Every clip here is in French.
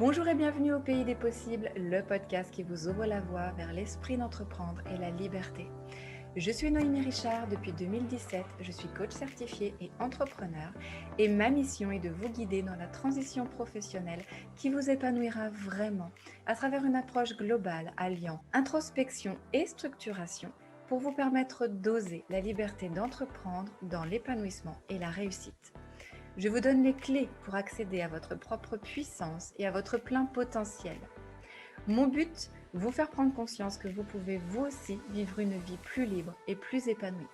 Bonjour et bienvenue au Pays des Possibles, le podcast qui vous ouvre la voie vers l'esprit d'entreprendre et la liberté. Je suis Noémie Richard, depuis 2017, je suis coach certifié et entrepreneur et ma mission est de vous guider dans la transition professionnelle qui vous épanouira vraiment à travers une approche globale alliant introspection et structuration pour vous permettre d'oser la liberté d'entreprendre dans l'épanouissement et la réussite. Je vous donne les clés pour accéder à votre propre puissance et à votre plein potentiel. Mon but, vous faire prendre conscience que vous pouvez vous aussi vivre une vie plus libre et plus épanouie.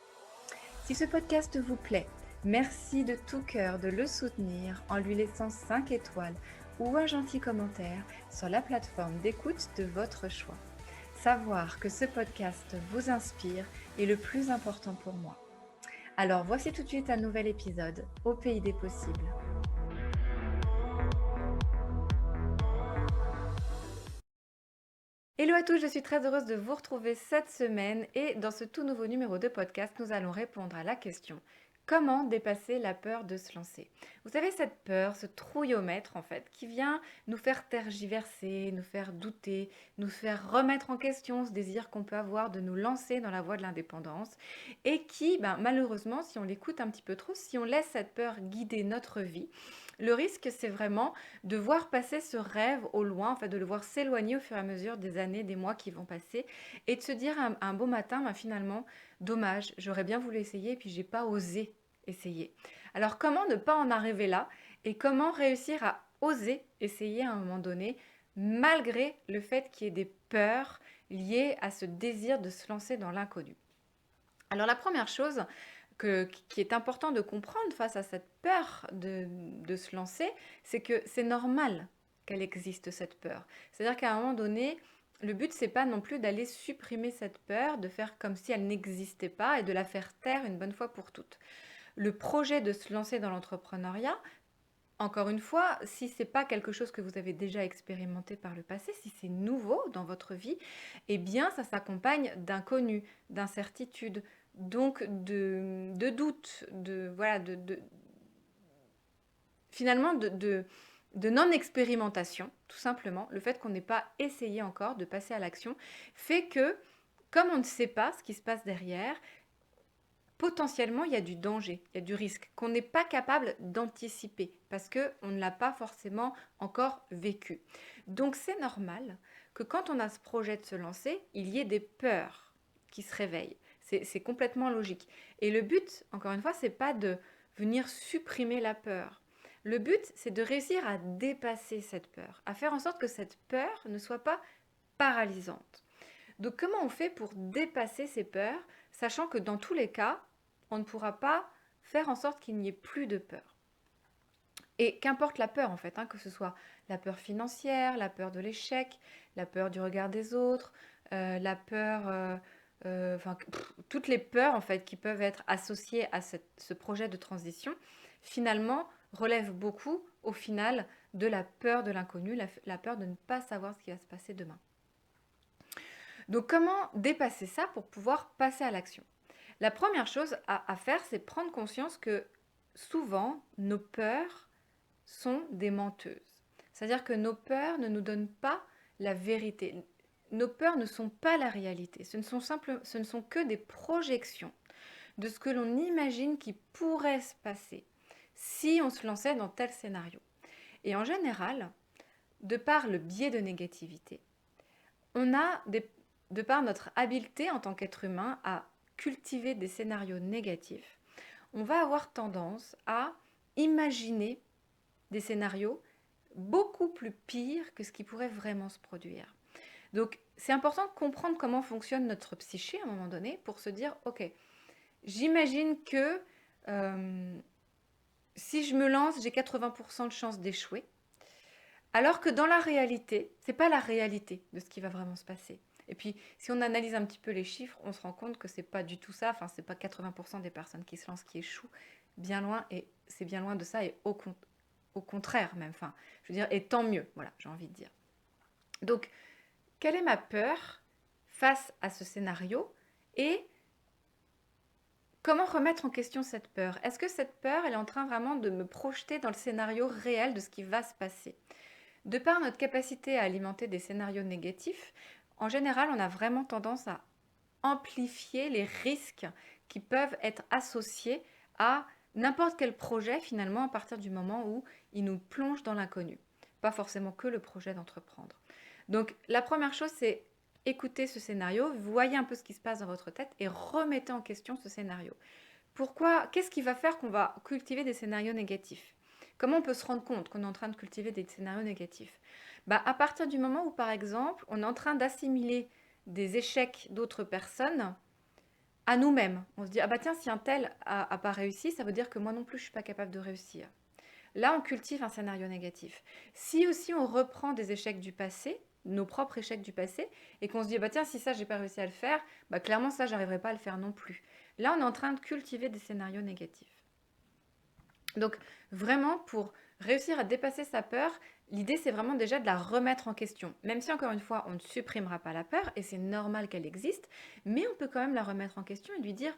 Si ce podcast vous plaît, merci de tout cœur de le soutenir en lui laissant 5 étoiles ou un gentil commentaire sur la plateforme d'écoute de votre choix. Savoir que ce podcast vous inspire est le plus important pour moi. Alors voici tout de suite un nouvel épisode au Pays des Possibles. Hello à tous, je suis très heureuse de vous retrouver cette semaine et dans ce tout nouveau numéro de podcast, nous allons répondre à la question: comment dépasser la peur de se lancer? Vous savez, cette peur, ce trouillomètre en fait, qui vient nous faire tergiverser, nous faire douter, nous faire remettre en question ce désir qu'on peut avoir de nous lancer dans la voie de l'indépendance et qui, malheureusement, si on l'écoute un petit peu trop, si on laisse cette peur guider notre vie, le risque, c'est vraiment de voir passer ce rêve au loin, en fait, de le voir s'éloigner au fur et à mesure des années, des mois qui vont passer, et de se dire un beau matin, finalement, dommage, j'aurais bien voulu essayer, et puis j'ai pas osé essayer. Alors comment ne pas en arriver là, et comment réussir à oser essayer à un moment donné, malgré le fait qu'il y ait des peurs liées à ce désir de se lancer dans l'inconnu? Alors la première chose qui est important de comprendre face à cette peur de se lancer, c'est que c'est normal qu'elle existe, cette peur. C'est-à-dire qu'à un moment donné, le but, c'est pas non plus d'aller supprimer cette peur, de faire comme si elle n'existait pas et de la faire taire une bonne fois pour toutes. Le projet de se lancer dans l'entrepreneuriat, encore une fois, si c'est pas quelque chose que vous avez déjà expérimenté par le passé, si c'est nouveau dans votre vie, eh bien ça s'accompagne d'inconnus, d'incertitudes, donc de doutes, finalement de non-expérimentation, tout simplement. Le fait qu'on n'ait pas essayé encore de passer à l'action fait que, comme on ne sait pas ce qui se passe derrière, potentiellement, il y a du danger, il y a du risque qu'on n'est pas capable d'anticiper parce qu'on ne l'a pas forcément encore vécu. Donc c'est normal que quand on a ce projet de se lancer, il y ait des peurs qui se réveillent. C'est complètement logique. Et le but, encore une fois, c'est pas de venir supprimer la peur. Le but, c'est de réussir à dépasser cette peur, à faire en sorte que cette peur ne soit pas paralysante. Donc comment on fait pour dépasser ces peurs, sachant que dans tous les cas, on ne pourra pas faire en sorte qu'il n'y ait plus de peur. Et qu'importe la peur en fait, que ce soit la peur financière, la peur de l'échec, la peur du regard des autres, la peur, toutes les peurs en fait qui peuvent être associées à ce projet de transition, finalement relèvent beaucoup au final de la peur de l'inconnu, la peur de ne pas savoir ce qui va se passer demain. Donc comment dépasser ça pour pouvoir passer à l'action? La première chose à faire, c'est prendre conscience que souvent, nos peurs sont des menteuses. C'est-à-dire que nos peurs ne nous donnent pas la vérité. Nos peurs ne sont pas la réalité. Ce ne sont que des projections de ce que l'on imagine qui pourrait se passer si on se lançait dans tel scénario. Et en général, de par le biais de négativité, on a, de par notre habileté en tant qu'être humain à cultiver des scénarios négatifs, on va avoir tendance à imaginer des scénarios beaucoup plus pires que ce qui pourrait vraiment se produire. Donc c'est important de comprendre comment fonctionne notre psyché à un moment donné pour se dire, ok, j'imagine que si je me lance, j'ai 80% de chances d'échouer. Alors que dans la réalité, c'est pas la réalité de ce qui va vraiment se passer. Et puis, si on analyse un petit peu les chiffres, on se rend compte que c'est pas du tout ça. Enfin, c'est pas 80% des personnes qui se lancent qui échouent. Bien loin, et c'est bien loin de ça, et au contraire même. Enfin, je veux dire, et tant mieux, voilà, j'ai envie de dire. Donc, quelle est ma peur face à ce scénario et comment remettre en question cette peur? Est-ce que cette peur, elle est en train vraiment de me projeter dans le scénario réel de ce qui va se passer? De par notre capacité à alimenter des scénarios négatifs, en général, on a vraiment tendance à amplifier les risques qui peuvent être associés à n'importe quel projet finalement à partir du moment où il nous plonge dans l'inconnu. Pas forcément que le projet d'entreprendre. Donc la première chose, c'est écouter ce scénario, voyez un peu ce qui se passe dans votre tête et remettez en question ce scénario. Pourquoi? Qu'est-ce qui va faire qu'on va cultiver des scénarios négatifs? Comment on peut se rendre compte qu'on est en train de cultiver des scénarios négatifs? À partir du moment où, par exemple, on est en train d'assimiler des échecs d'autres personnes à nous-mêmes. On se dit, ah bah tiens, si un tel a pas réussi, ça veut dire que moi non plus, je ne suis pas capable de réussir. Là, on cultive un scénario négatif. Si aussi on reprend des échecs du passé, nos propres échecs du passé, et qu'on se dit, bah tiens, si ça, j'ai pas réussi à le faire, bah clairement, ça, j'arriverai pas à le faire non plus. Là, on est en train de cultiver des scénarios négatifs. Donc, vraiment, pour réussir à dépasser sa peur, l'idée, c'est vraiment déjà de la remettre en question. Même si, encore une fois, on ne supprimera pas la peur, et c'est normal qu'elle existe, mais on peut quand même la remettre en question et lui dire,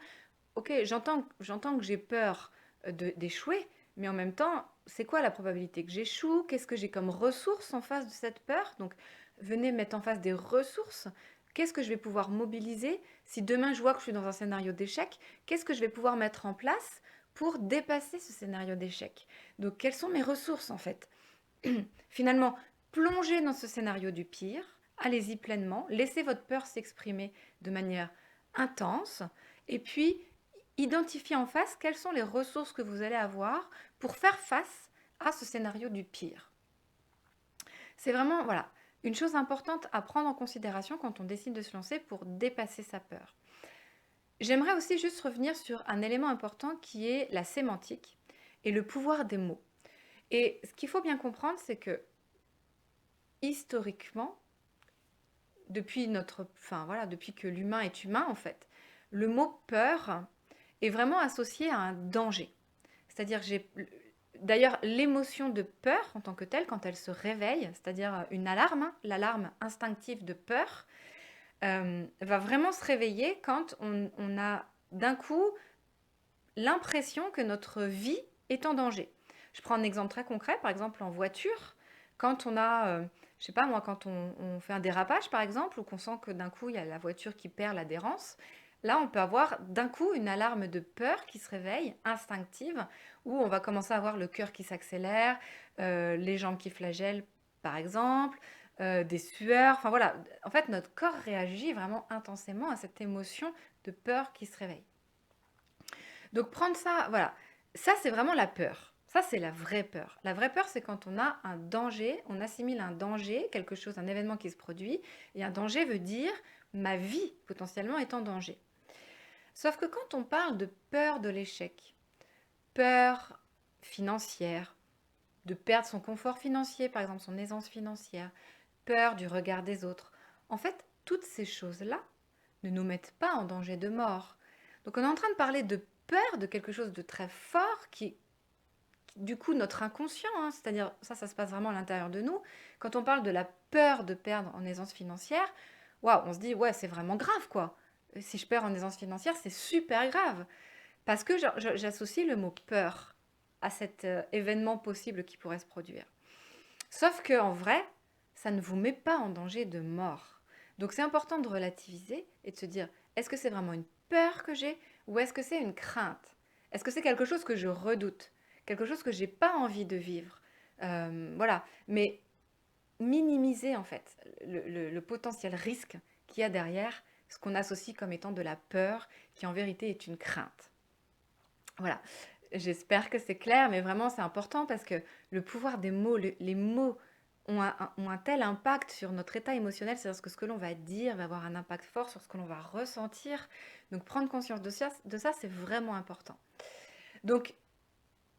ok, j'entends que j'ai peur d'échouer, mais en même temps, c'est quoi la probabilité que j'échoue? Qu'est-ce que j'ai comme ressources en face de cette peur? Donc, venez mettre en face des ressources. Qu'est-ce que je vais pouvoir mobiliser? Si demain je vois que je suis dans un scénario d'échec, qu'est-ce que je vais pouvoir mettre en place pour dépasser ce scénario d'échec? Donc, quelles sont mes ressources en fait? Finalement, plongez dans ce scénario du pire, allez-y pleinement, laissez votre peur s'exprimer de manière intense, et puis identifiez en face quelles sont les ressources que vous allez avoir pour faire face à ce scénario du pire. C'est vraiment, voilà, une chose importante à prendre en considération quand on décide de se lancer pour dépasser sa peur. J'aimerais aussi juste revenir sur un élément important qui est la sémantique et le pouvoir des mots. Et ce qu'il faut bien comprendre, c'est que historiquement, depuis que l'humain est humain en fait, le mot peur est vraiment associé à un danger. C'est-à-dire, d'ailleurs, l'émotion de peur en tant que telle, quand elle se réveille, c'est-à-dire une alarme, l'alarme instinctive de peur, va vraiment se réveiller quand on a d'un coup l'impression que notre vie est en danger. Je prends un exemple très concret, par exemple en voiture, quand on a, je sais pas moi, quand on fait un dérapage par exemple, ou qu'on sent que d'un coup il y a la voiture qui perd l'adhérence, là on peut avoir d'un coup une alarme de peur qui se réveille, instinctive, où on va commencer à avoir le cœur qui s'accélère, les jambes qui flagellent par exemple, des sueurs, enfin voilà, en fait notre corps réagit vraiment intensément à cette émotion de peur qui se réveille. Donc prendre ça, voilà, ça c'est vraiment la peur. Ça c'est la vraie peur. La vraie peur c'est quand on a un danger, on assimile un danger, quelque chose, un événement qui se produit, et un danger veut dire ma vie potentiellement est en danger. Sauf que quand on parle de peur de l'échec, peur financière, de perdre son confort financier, par exemple son aisance financière, peur du regard des autres, en fait toutes ces choses-là ne nous mettent pas en danger de mort. Donc on est en train de parler de peur, de quelque chose de très fort du coup, notre inconscient, hein, c'est-à-dire ça se passe vraiment à l'intérieur de nous. Quand on parle de la peur de perdre en aisance financière, waouh, on se dit, ouais, c'est vraiment grave, quoi. Si je perds en aisance financière, c'est super grave. Parce que j'associe le mot peur à cet événement possible qui pourrait se produire. Sauf que en vrai, ça ne vous met pas en danger de mort. Donc c'est important de relativiser et de se dire, est-ce que c'est vraiment une peur que j'ai ou est-ce que c'est une crainte? Est-ce que c'est quelque chose que je redoute? Quelque chose que j'ai pas envie de vivre? Voilà. Mais minimiser en fait le potentiel risque qu'il y a derrière ce qu'on associe comme étant de la peur, qui en vérité est une crainte. Voilà. J'espère que c'est clair, mais vraiment c'est important parce que le pouvoir des mots, les mots ont un tel impact sur notre état émotionnel, c'est-à-dire que ce que l'on va dire va avoir un impact fort sur ce que l'on va ressentir. Donc prendre conscience de ça, c'est vraiment important. Donc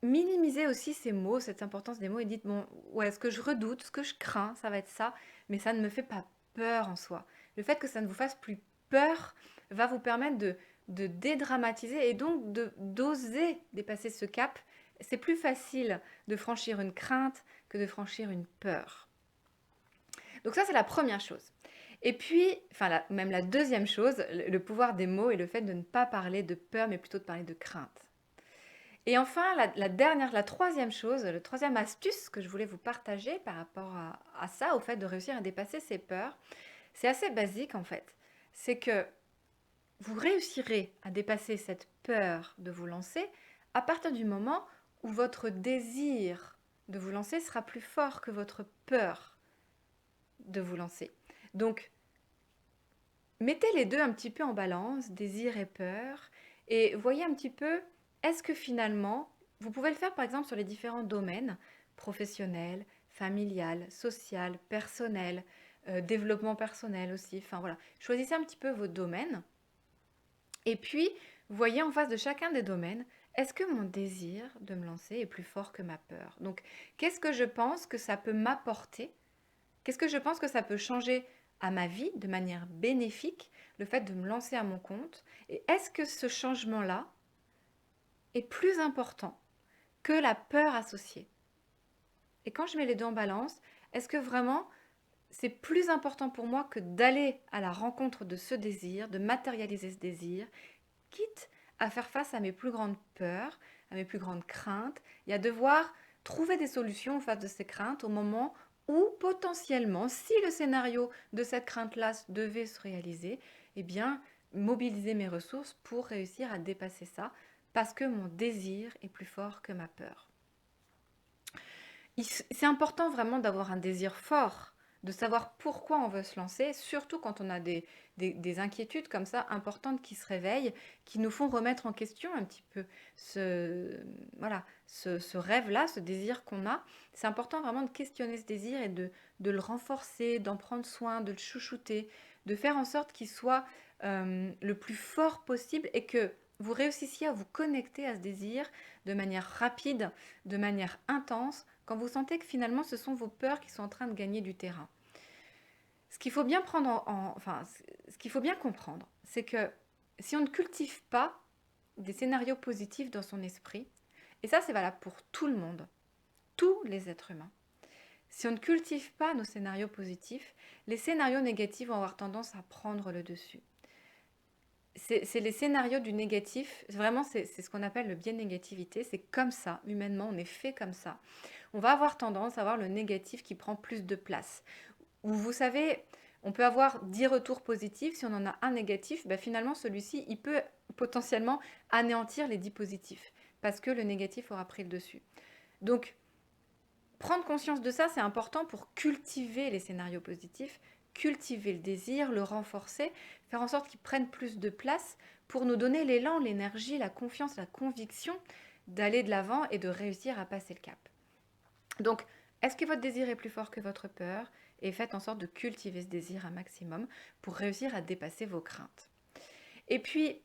minimiser aussi ces mots, cette importance des mots et dites, bon, ouais, ce que je redoute, ce que je crains, ça va être ça, mais ça ne me fait pas peur en soi. Le fait que ça ne vous fasse plus peur va vous permettre de dédramatiser et donc d'oser dépasser ce cap. C'est plus facile de franchir une crainte que de franchir une peur. Donc ça, c'est la première chose. Et puis, même la deuxième chose, le pouvoir des mots et le fait de ne pas parler de peur, mais plutôt de parler de crainte. Et enfin, la troisième chose, le troisième astuce que je voulais vous partager par rapport à ça, au fait de réussir à dépasser ses peurs, c'est assez basique en fait. C'est que vous réussirez à dépasser cette peur de vous lancer à partir du moment où votre désir de vous lancer sera plus fort que votre peur de vous lancer. Donc, mettez les deux un petit peu en balance, désir et peur, et voyez un petit peu, est-ce que finalement, vous pouvez le faire par exemple sur les différents domaines, professionnel, familial, social, personnel, développement personnel aussi, enfin voilà. Choisissez un petit peu vos domaines, et puis voyez en face de chacun des domaines, est-ce que mon désir de me lancer est plus fort que ma peur? Donc, qu'est-ce que je pense que ça peut m'apporter? Qu'est-ce que je pense que ça peut changer à ma vie de manière bénéfique, le fait de me lancer à mon compte? Et est-ce que ce changement-là est plus important que la peur associée? Et quand je mets les deux en balance, est-ce que vraiment c'est plus important pour moi que d'aller à la rencontre de ce désir, de matérialiser ce désir, quitte à faire face à mes plus grandes peurs, à mes plus grandes craintes, et à devoir trouver des solutions face de ces craintes au moment où potentiellement, si le scénario de cette crainte-là devait se réaliser, eh bien, mobiliser mes ressources pour réussir à dépasser ça, parce que mon désir est plus fort que ma peur. C'est important vraiment d'avoir un désir fort, de savoir pourquoi on veut se lancer, surtout quand on a des inquiétudes comme ça importantes qui se réveillent, qui nous font remettre en question un petit peu voilà, ce rêve-là, ce désir qu'on a. C'est important vraiment de questionner ce désir et de le renforcer, d'en prendre soin, de le chouchouter, de faire en sorte qu'il soit le plus fort possible et que vous réussissiez à vous connecter à ce désir de manière rapide, de manière intense, quand vous sentez que finalement ce sont vos peurs qui sont en train de gagner du terrain. Ce qu'il faut bien ce qu'il faut bien comprendre, c'est que si on ne cultive pas des scénarios positifs dans son esprit, et ça c'est valable pour tout le monde, tous les êtres humains, si on ne cultive pas nos scénarios positifs, les scénarios négatifs vont avoir tendance à prendre le dessus. C'est les scénarios du négatif, vraiment c'est ce qu'on appelle le biais de négativité, c'est comme ça, humainement on est fait comme ça. On va avoir tendance à avoir le négatif qui prend plus de place. Ou vous savez, on peut avoir 10 retours positifs, si on en a un négatif, ben finalement celui-ci, il peut potentiellement anéantir les 10 positifs, parce que le négatif aura pris le dessus. Donc, prendre conscience de ça, c'est important pour cultiver les scénarios positifs, cultiver le désir, le renforcer, faire en sorte qu'il prenne plus de place pour nous donner l'élan, l'énergie, la confiance, la conviction d'aller de l'avant et de réussir à passer le cap. Donc, est-ce que votre désir est plus fort que votre peur? Et faites en sorte de cultiver ce désir un maximum pour réussir à dépasser vos craintes. Et puis,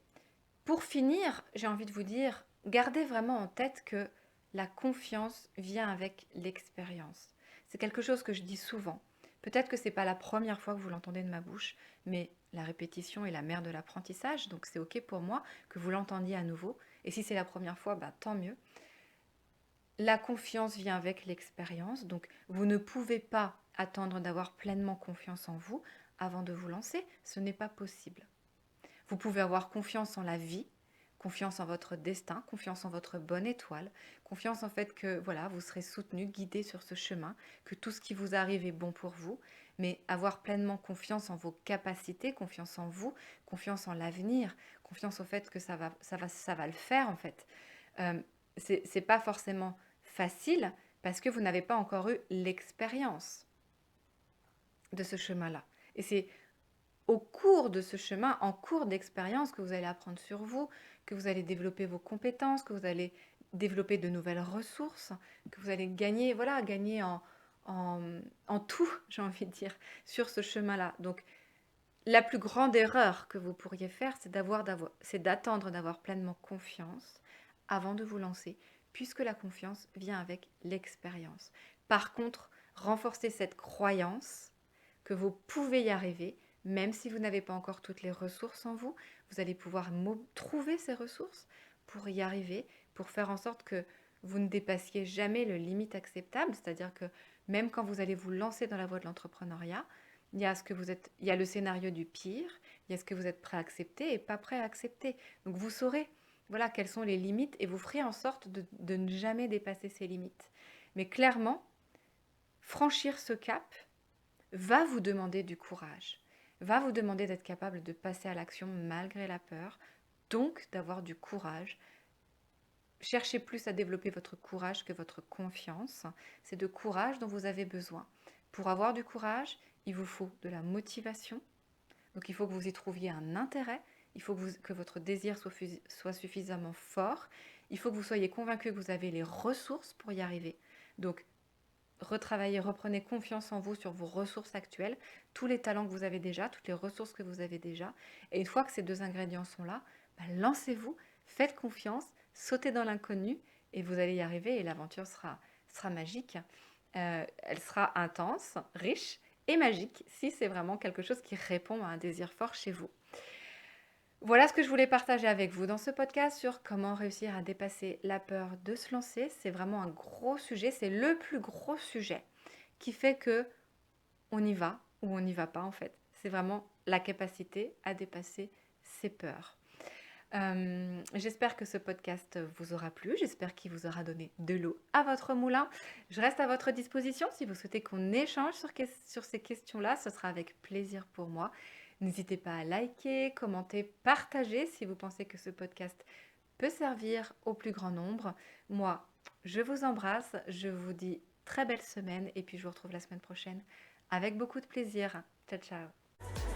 pour finir, j'ai envie de vous dire, gardez vraiment en tête que la confiance vient avec l'expérience. C'est quelque chose que je dis souvent. Peut-être que ce n'est pas la première fois que vous l'entendez de ma bouche, mais la répétition est la mère de l'apprentissage, donc c'est ok pour moi que vous l'entendiez à nouveau. Et si c'est la première fois, bah, tant mieux. La confiance vient avec l'expérience, donc vous ne pouvez pas attendre d'avoir pleinement confiance en vous avant de vous lancer, ce n'est pas possible. Vous pouvez avoir confiance en la vie, confiance en votre destin, confiance en votre bonne étoile, confiance en fait que voilà, vous serez soutenu, guidé sur ce chemin, que tout ce qui vous arrive est bon pour vous, mais avoir pleinement confiance en vos capacités, confiance en vous, confiance en l'avenir, confiance au fait que ça va le faire en fait. Euh, c'est pas forcément facile parce que vous n'avez pas encore eu l'expérience de ce chemin-là. Et c'est au cours de ce chemin, en cours d'expérience, que vous allez apprendre sur vous, que vous allez développer vos compétences, que vous allez développer de nouvelles ressources, que vous allez gagner, voilà, gagner en tout, j'ai envie de dire, sur ce chemin-là. Donc, la plus grande erreur que vous pourriez faire, c'est d'attendre d'avoir pleinement confiance avant de vous lancer, puisque la confiance vient avec l'expérience. Par contre, renforcez cette croyance que vous pouvez y arriver, même si vous n'avez pas encore toutes les ressources en vous, vous allez pouvoir trouver ces ressources pour y arriver, pour faire en sorte que vous ne dépassiez jamais le limite acceptable, c'est-à-dire que même quand vous allez vous lancer dans la voie de l'entrepreneuriat, il y a le scénario du pire, il y a ce que vous êtes prêt à accepter et pas prêt à accepter. Donc vous saurez voilà, quelles sont les limites et vous ferez en sorte de ne jamais dépasser ces limites. Mais clairement, franchir ce cap va vous demander du courage, va vous demander d'être capable de passer à l'action malgré la peur, donc d'avoir du courage. Cherchez plus à développer votre courage que votre confiance. C'est de courage dont vous avez besoin. Pour avoir du courage, il vous faut de la motivation. Donc il faut que vous y trouviez un intérêt. Il faut que votre désir soit suffisamment fort. Il faut que vous soyez convaincu que vous avez les ressources pour y arriver. Donc retravaillez, reprenez confiance en vous sur vos ressources actuelles, tous les talents que vous avez déjà, toutes les ressources que vous avez déjà. Et une fois que ces deux ingrédients sont là, lancez-vous, faites confiance, sautez dans l'inconnu et vous allez y arriver et l'aventure sera magique. Elle sera intense, riche et magique si c'est vraiment quelque chose qui répond à un désir fort chez vous. Voilà ce que je voulais partager avec vous dans ce podcast sur comment réussir à dépasser la peur de se lancer. C'est vraiment un gros sujet, c'est le plus gros sujet qui fait que on y va ou on n'y va pas en fait. C'est vraiment la capacité à dépasser ses peurs. J'espère que ce podcast vous aura plu, j'espère qu'il vous aura donné de l'eau à votre moulin. Je reste à votre disposition si vous souhaitez qu'on échange sur ces questions-là, ce sera avec plaisir pour moi. N'hésitez pas à liker, commenter, partager si vous pensez que ce podcast peut servir au plus grand nombre. Moi, je vous embrasse, je vous dis très belle semaine et puis je vous retrouve la semaine prochaine avec beaucoup de plaisir. Ciao, ciao.